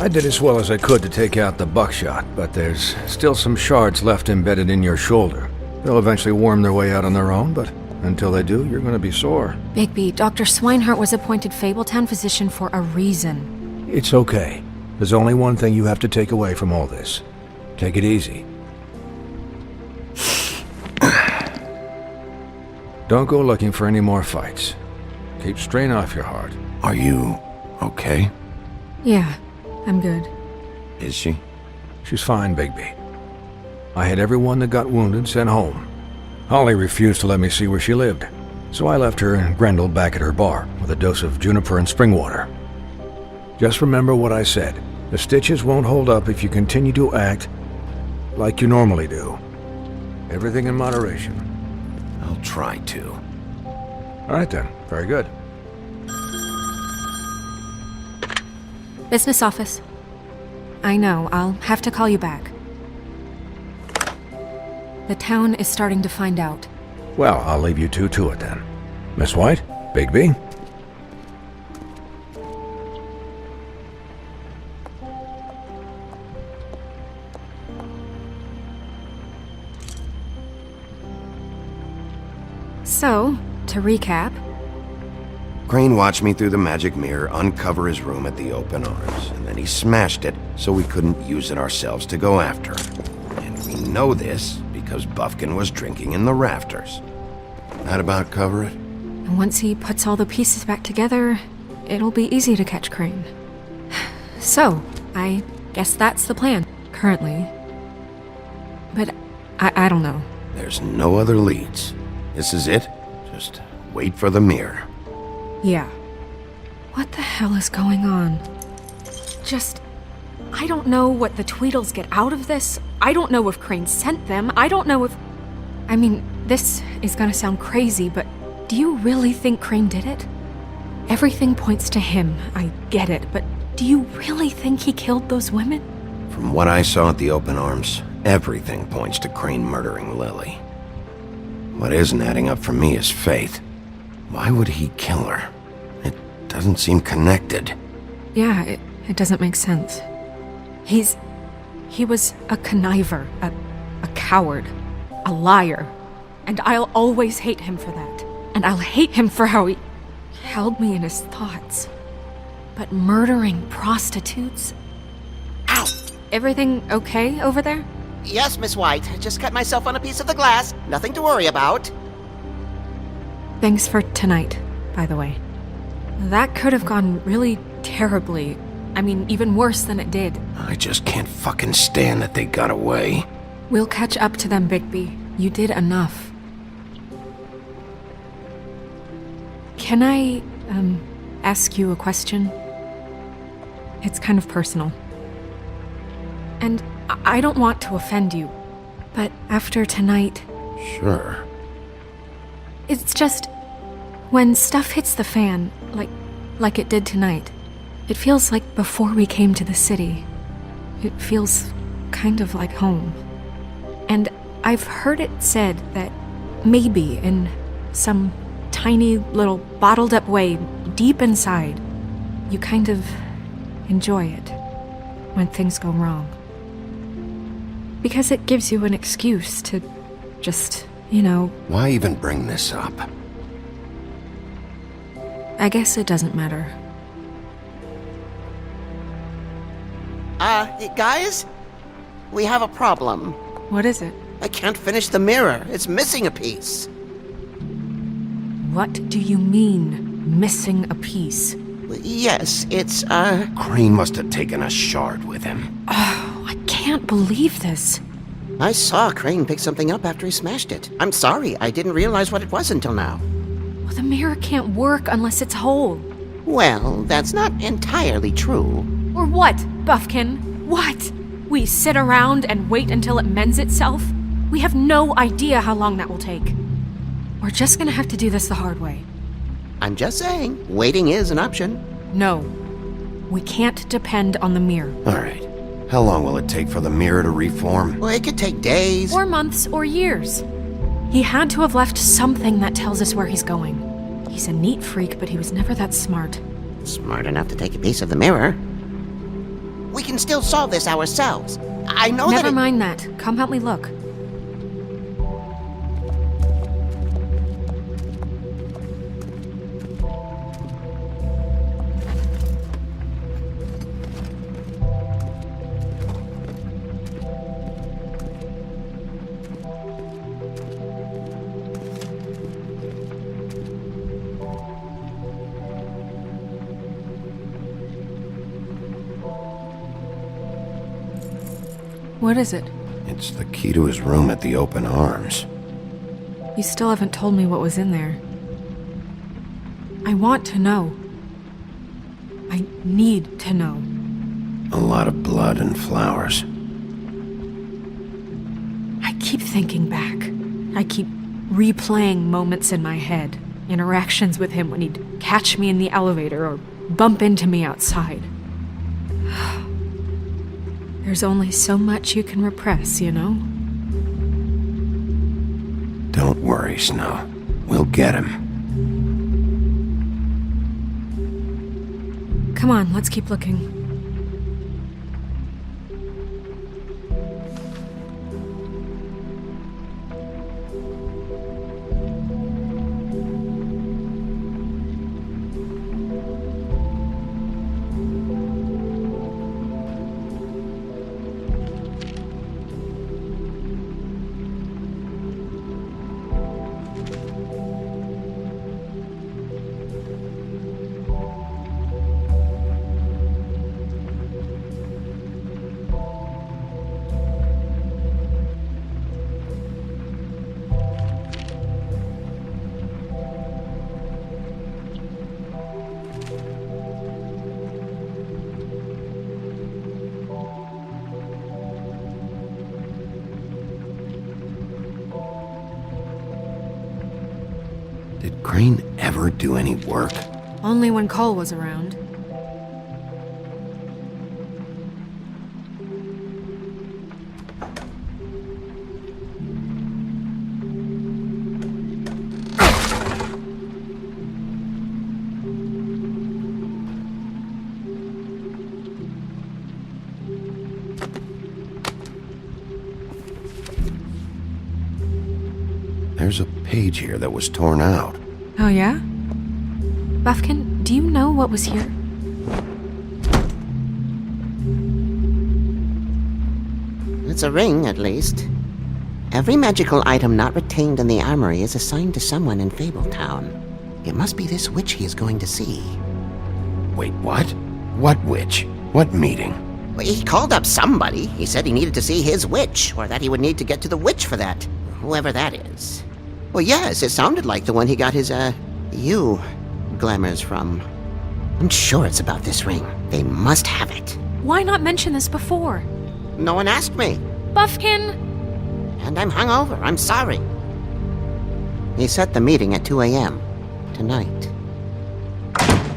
I did as well as I could to take out the buckshot, but there's still some shards left embedded in your shoulder. They'll eventually worm their way out on their own, but until they do, you're gonna be sore. Bigby, Dr. Swinehart was appointed Fabletown physician for a reason. It's okay. There's only one thing you have to take away from all this. Take it easy. Don't go looking for any more fights. Keep strain off your heart. Are you okay? Yeah, I'm good. Is she? She's fine, Bigby. I had everyone that got wounded sent home. Holly refused to let me see where she lived, so I left her and Grendel back at her bar with a dose of juniper and spring water. Just remember what I said. The stitches won't hold up if you continue to act like you normally do. Everything in moderation. I'll try to. All right then. Very good. Business office. I know, I'll have to call you back. The town is starting to find out. Well, I'll leave you two to it then. Miss White? Bigby? So, to recap... Crane watched me through the magic mirror uncover his room at the open arms, and then he smashed it so we couldn't use it ourselves to go after him. And we know this because Buffkin was drinking in the rafters. That about cover it? And once he puts all the pieces back together, it'll be easy to catch Crane. So, I guess that's the plan, currently. But I don't know. There's no other leads. This is it. Just wait for the mirror. Yeah. What the hell is going on? I don't know what the Tweedles get out of this. I don't know if Crane sent them. I don't know if... I mean, this is gonna sound crazy, but do you really think Crane did it? Everything points to him, I get it, but do you really think he killed those women? From what I saw at the open arms, everything points to Crane murdering Lily. What isn't adding up for me is Faith. Why would he kill her? It doesn't seem connected. Yeah, it doesn't make sense. He was a conniver, a coward, a liar. And I'll always hate him for that. And I'll hate him for how he held me in his thoughts. But murdering prostitutes? Ow! Everything okay over there? Yes, Miss White. Just cut myself on a piece of the glass. Nothing to worry about. Thanks for tonight, by the way. That could have gone really terribly. I mean, even worse than it did. I just can't fucking stand that they got away. We'll catch up to them, Bigby. You did enough. Can I, ask you a question? It's kind of personal. And I don't want to offend you, but after tonight... Sure. It's just... when stuff hits the fan, like it did tonight, it feels like before we came to the city. It feels kind of like home. And I've heard it said that maybe in some tiny little bottled up way deep inside, you kind of enjoy it when things go wrong. Because it gives you an excuse to just, Why even bring this up? I guess it doesn't matter. Guys? We have a problem. What is it? I can't finish the mirror. It's missing a piece. What do you mean, missing a piece? Yes, it's, Crane must have taken a shard with him. Oh, I can't believe this. I saw Crane pick something up after he smashed it. I'm sorry, I didn't realize what it was until now. Well, the mirror can't work unless it's whole. Well, that's not entirely true. Or what, Buffkin? What? We sit around and wait until it mends itself? We have no idea how long that will take. We're just gonna have to do this the hard way. I'm just saying, waiting is an option. No. We can't depend on the mirror. All right. How long will it take for the mirror to reform? Well, it could take days. Or months or years. He had to have left something that tells us where he's going. He's a neat freak, but he was never that smart. Smart enough to take a piece of the mirror. We can still solve this ourselves. I know that Never mind that. Come help me look. What is it? It's the key to his room at the Open Arms. You still haven't told me what was in there. I want to know. I need to know. A lot of blood and flowers. I keep thinking back. I keep replaying moments in my head. Interactions with him when he'd catch me in the elevator or bump into me outside. There's only so much you can repress, you know? Don't worry, Snow. We'll get him. Come on, let's keep looking. Did Crane ever do any work? Only when Cole was around. There's a page here that was torn out. Oh, yeah? Buffkin, do you know what was here? It's a ring, at least. Every magical item not retained in the armory is assigned to someone in Fabletown. It must be this witch he is going to see. Wait, what? What witch? What meeting? Well, he called up somebody. He said he needed to see his witch, or that he would need to get to the witch for that. Whoever that is. Well, yes, it sounded like the one he got his, glamours from. I'm sure it's about this ring. They must have it. Why not mention this before? No one asked me. Buffkin! And I'm hungover. I'm sorry. He set the meeting at 2 a.m. tonight.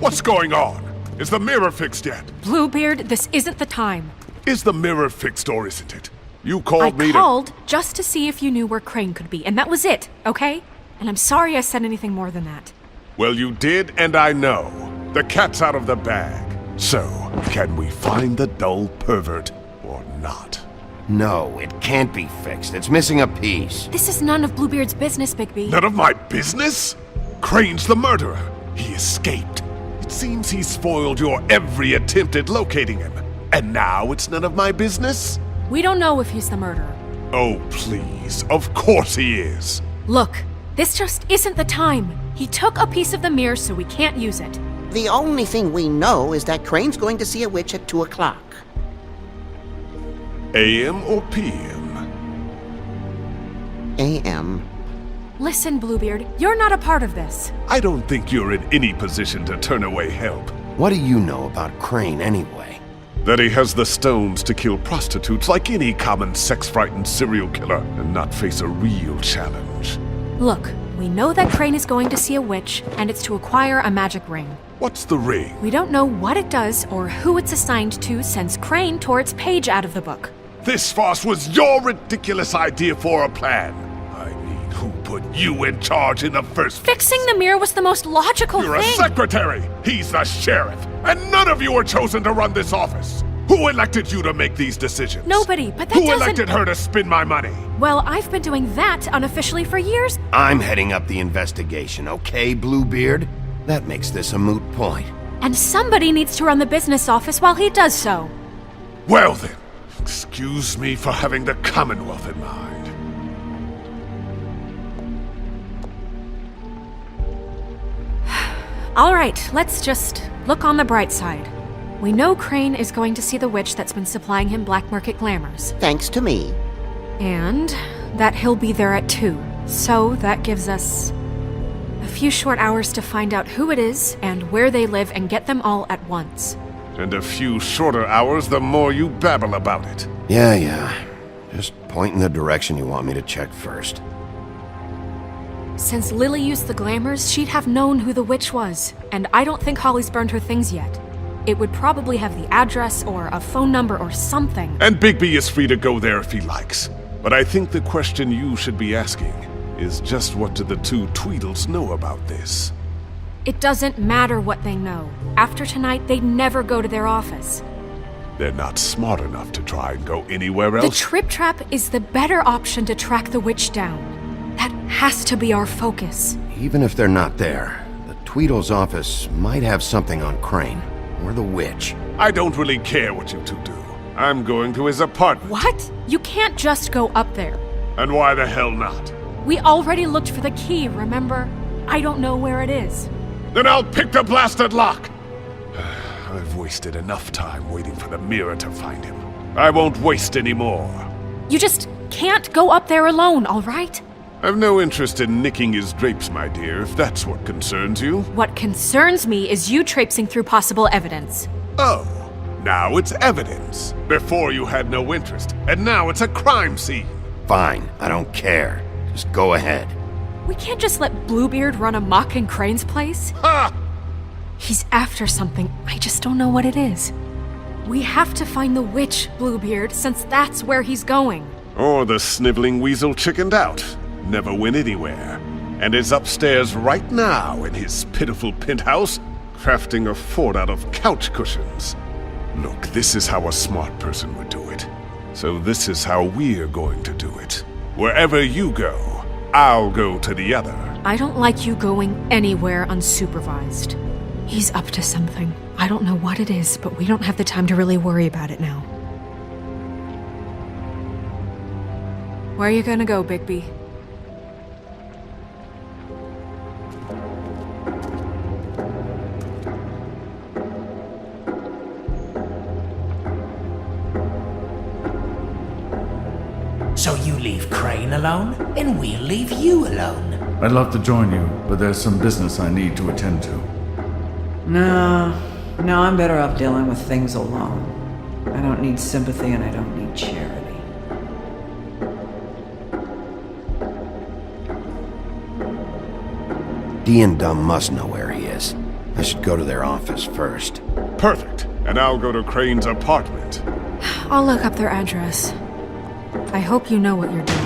What's going on? Is the mirror fixed yet? Bluebeard, this isn't the time. Is the mirror fixed or isn't it? You called me I called just to see if you knew where Crane could be, and that was it, okay? And I'm sorry I said anything more than that. Well, you did, and I know. The cat's out of the bag. So, can we find the dull pervert or not? No, it can't be fixed. It's missing a piece. This is none of Bluebeard's business, Bigby. None of my business? Crane's the murderer. He escaped. It seems he spoiled your every attempt at locating him. And now it's none of my business? We don't know if he's the murderer. Oh, please. Of course he is. Look, this just isn't the time. He took a piece of the mirror, so we can't use it. The only thing we know is that Crane's going to see a witch at 2 o'clock. AM or PM? A.M. Listen, Bluebeard, you're not a part of this. I don't think you're in any position to turn away help. What do you know about Crane anyway? That he has the stones to kill prostitutes like any common sex-frightened serial killer and not face a real challenge. Look, we know that Crane is going to see a witch, and it's to acquire a magic ring. What's the ring? We don't know what it does or who it's assigned to since Crane tore its page out of the book. This farce was your ridiculous idea for a plan. I mean, who put you in charge in the first place? Fixing the mirror was the most logical You're thing. a secretary! He's the sheriff! And none of you were chosen to run this office! Who elected you to make these decisions? Nobody, but that Who doesn't... elected her to spend my money? Well, I've been doing that unofficially for years. I'm heading up the investigation, okay, Bluebeard? That makes this a moot point. And somebody needs to run the business office while he does so. Well then, excuse me for having the Commonwealth in mind. All right, let's just look on the bright side. We know Crane is going to see the witch that's been supplying him black market glamours. Thanks to me. And that he'll be there at 2. So that gives us a few short hours to find out who it is and where they live and get them all at once. And a few shorter hours the more you babble about it. Yeah. Just point in the direction you want me to check first. Since Lily used the glamours, she'd have known who the witch was, and I don't think Holly's burned her things yet. It would probably have the address or a phone number or something. And Bigby is free to go there if he likes. But I think the question you should be asking is just what do the two Tweedles know about this? It doesn't matter what they know. After tonight, they'd never go to their office. They're not smart enough to try and go anywhere The else. Trip Trap is the better option to track the witch down. That has to be our focus. Even if they're not there, the Tweedle's office might have something on Crane, or the witch. I don't really care what you two do. I'm going to his apartment. What? You can't just go up there. And why the hell not? We already looked for the key, remember? I don't know where it is. Then I'll pick the blasted lock! I've wasted enough time waiting for the mirror to find him. I won't waste any more. You just can't go up there alone, all right? I've no interest in nicking his drapes, my dear, if that's what concerns you. What concerns me is you traipsing through possible evidence. Oh, now it's evidence. Before you had no interest, and now it's a crime scene. Fine, I don't care. Just go ahead. We can't just let Bluebeard run amok in Crane's place. Ha! He's after something, I just don't know what it is. We have to find the witch, Bluebeard, since that's where he's going. Or the sniveling weasel chickened out. Never went anywhere. And is upstairs right now in his pitiful penthouse, crafting a fort out of couch cushions. Look, this is how a smart person would do it. So this is how we're going to do it. Wherever you go, I'll go to the other. I don't like you going anywhere unsupervised. He's up to something. I don't know what it is, but we don't have the time to really worry about it now. Where are you gonna go, Bigby? So you leave Crane alone, and we'll leave you alone. I'd love to join you, but there's some business I need to attend to. No, I'm better off dealing with things alone. I don't need sympathy and I don't need charity. Dee and Dumb must know where he is. I should go to their office first. Perfect. And I'll go to Crane's apartment. I'll look up their address. I hope you know what you're doing.